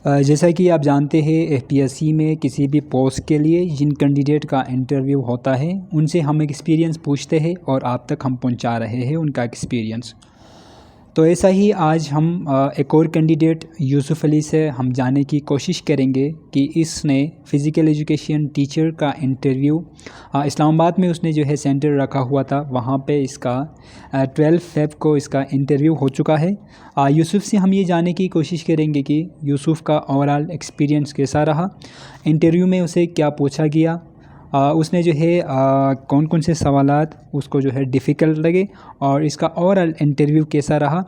جیسا کہ آپ جانتے ہیں ایف پی ایس سی میں کسی بھی پوسٹ کے لیے جن کینڈیڈیٹ کا انٹرویو ہوتا ہے ان سے ہم ایکسپیرینس پوچھتے ہیں اور آپ تک ہم پہنچا رہے ہیں ان کا ایکسپیرینس. تو ایسا ہی آج ہم ایک اور کینڈیڈیٹ یوسف علی سے ہم جاننے کی کوشش کریں گے کہ اس نے فزیکل ایجوکیشن ٹیچر کا انٹرویو اسلام آباد میں اس نے جو ہے سینٹر رکھا ہوا تھا، وہاں پہ اس کا 12 فیب کو اس کا انٹرویو ہو چکا ہے. یوسف سے ہم یہ جاننے کی کوشش کریں گے کہ یوسف کا اوورال ایکسپیرینس کیسا رہا، انٹرویو میں اسے کیا پوچھا گیا، اس نے جو ہے کون کون سے سوالات اس کو جو ہے ڈیفیکلٹ لگے، اور اس کا اوورال انٹرویو کیسا رہا.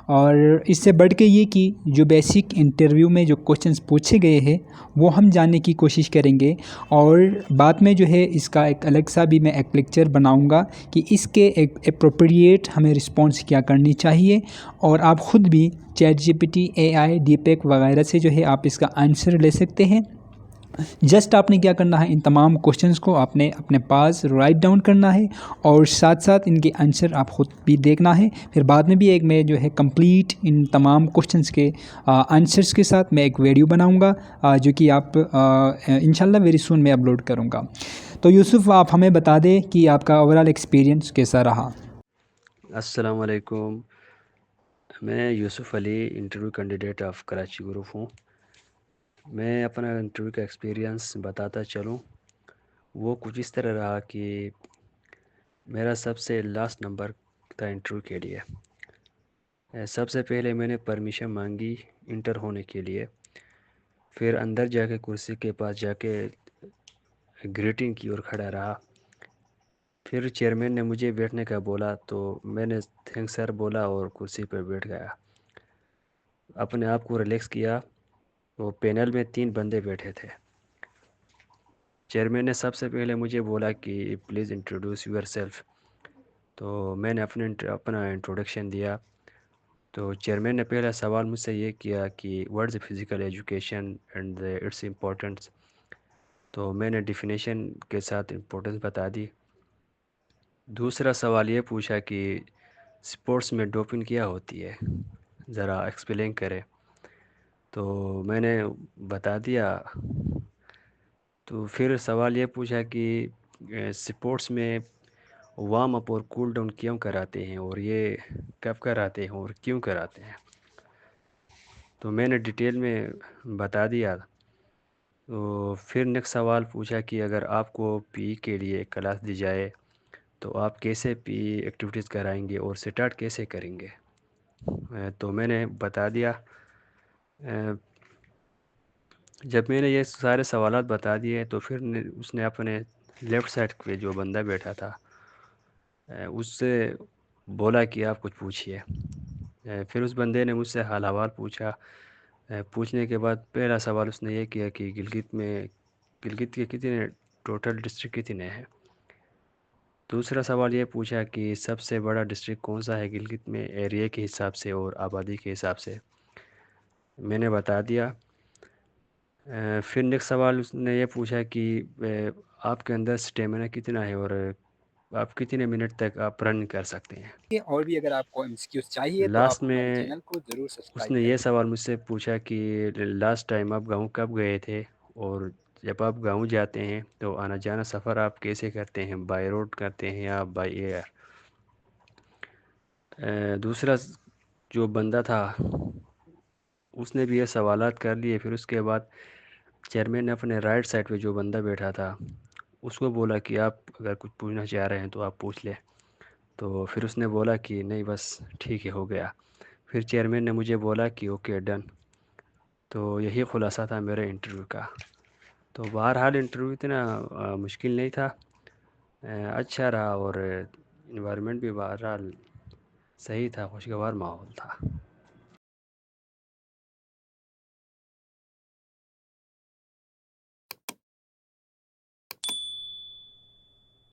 اور اس سے بڑھ کے یہ کہ جو بیسک انٹرویو میں جو کوشچنس پوچھے گئے ہیں وہ ہم جاننے کی کوشش کریں گے. اور بعد میں جو ہے اس کا ایک الگ سا بھی میں ایک لیکچر بناؤں گا کہ اس کے ایک اپروپریٹ ہمیں رسپانس کیا کرنی چاہیے. اور آپ خود بھی چیٹ جی پی ٹی، اے آئی، ڈی پیک وغیرہ سے جو ہے آپ اس کا آنسر لے سکتے ہیں. جسٹ آپ نے کیا کرنا ہے، ان تمام کوشچنس کو آپ نے اپنے پاس رائٹ ڈاؤن کرنا ہے اور ساتھ ساتھ ان کے آنسر آپ خود بھی دیکھنا ہے. پھر بعد میں بھی ایک میں جو ہے کمپلیٹ ان تمام کوشچنس کے آنسرس کے ساتھ میں ایک ویڈیو بناؤں گا جو کہ آپ انشاءاللہ ویری سون میں اپلوڈ کروں گا. تو یوسف آپ ہمیں بتا دیں کہ آپ کا اوورال ایکسپیرینس کیسا رہا. السلام علیکم. میں Yousuf Ali interview candidate of Karachi group ہوں. میں اپنا انٹرویو کا ایکسپیرینس بتاتا چلوں. وہ کچھ اس طرح رہا کہ میرا سب سے لاسٹ نمبر تھا انٹرویو کے لیے. سب سے پہلے میں نے پرمیشن مانگی انٹر ہونے کے لیے. پھر اندر جا کے کرسی کے پاس جا کے گریٹنگ کی اور کھڑا رہا. پھر چیئرمین نے مجھے بیٹھنے کا بولا تو میں نے تھینک سر بولا اور کرسی پر بیٹھ گیا. اپنے آپ کو ریلیکس کیا. وہ پینل میں 3 بندے بیٹھے تھے. چیئرمین نے سب سے پہلے مجھے بولا کہ پلیز انٹروڈیوس یور سیلف. تو میں نے اپنا انٹروڈکشن دیا. تو چیئرمین نے پہلا سوال مجھ سے یہ کیا کہ what is physical education and its importance. تو میں نے ڈیفینیشن کے ساتھ امپورٹنس بتا دی. دوسرا سوال یہ پوچھا کہ اسپورٹس میں ڈوپنگ کیا ہوتی ہے، ذرا ایکسپلین کرے. تو میں نے بتا دیا. تو پھر سوال یہ پوچھا کہ اسپورٹس میں وارم اپ اور کول ڈاؤن کیوں کراتے ہیں اور یہ کب کراتے ہیں اور کیوں کراتے ہیں. تو میں نے ڈیٹیل میں بتا دیا. تو پھر نیکسٹ سوال پوچھا کہ اگر آپ کو پی ای کے لیے ایک کلاس دی جائے تو آپ کیسے پی ای ایکٹیویٹیز کرائیں گے اور سٹارٹ کیسے کریں گے. تو میں نے بتا دیا. جب میں نے یہ سارے سوالات بتا دیے تو پھر اس نے اپنے لیفٹ سائڈ پہ جو بندہ بیٹھا تھا اس سے بولا کہ آپ کچھ پوچھیے. پھر اس بندے نے مجھ سے حال احوال پوچھا. پوچھنے کے بعد پہلا سوال اس نے یہ کیا کہ گلگت کے کتنے ٹوٹل ڈسٹرکٹ کتنے ہیں. دوسرا سوال یہ پوچھا کہ سب سے بڑا ڈسٹرکٹ کون سا ہے گلگت میں، ایریا کے حساب سے اور آبادی کے حساب سے. میں نے بتا دیا. پھر نیکسٹ سوال اس نے یہ پوچھا کہ آپ کے اندر سٹیمنا کتنا ہے اور آپ کتنے منٹ تک آپ رن کر سکتے ہیں. اور بھی اگر آپ کو ایکسکیوز چاہیے تو لاسٹ آپ ہمارے میں چینل کو ضرور اس سبسکرائب نے یہ کریں. سوال مجھ سے پوچھا کہ لاسٹ ٹائم آپ گاؤں کب گئے تھے اور جب آپ گاؤں جاتے ہیں تو آنا جانا سفر آپ کیسے کرتے ہیں، بائی روڈ کرتے ہیں یا بائی ایئر. دوسرا جو بندہ تھا اس نے بھی یہ سوالات کر لیے. پھر اس کے بعد چیئرمین نے اپنے رائٹ سائڈ پہ جو بندہ بیٹھا تھا اس کو بولا کہ آپ اگر کچھ پوچھنا چاہ رہے ہیں تو آپ پوچھ لیں. تو پھر اس نے بولا کہ نہیں بس ٹھیک ہے ہو گیا. پھر چیئرمین نے مجھے بولا کہ اوکے ڈن. تو یہی خلاصہ تھا میرے انٹرویو کا. تو بہرحال انٹرویو اتنا مشکل نہیں تھا، اچھا رہا اور انوائرمنٹ بھی بہرحال صحیح تھا، خوشگوار ماحول تھا.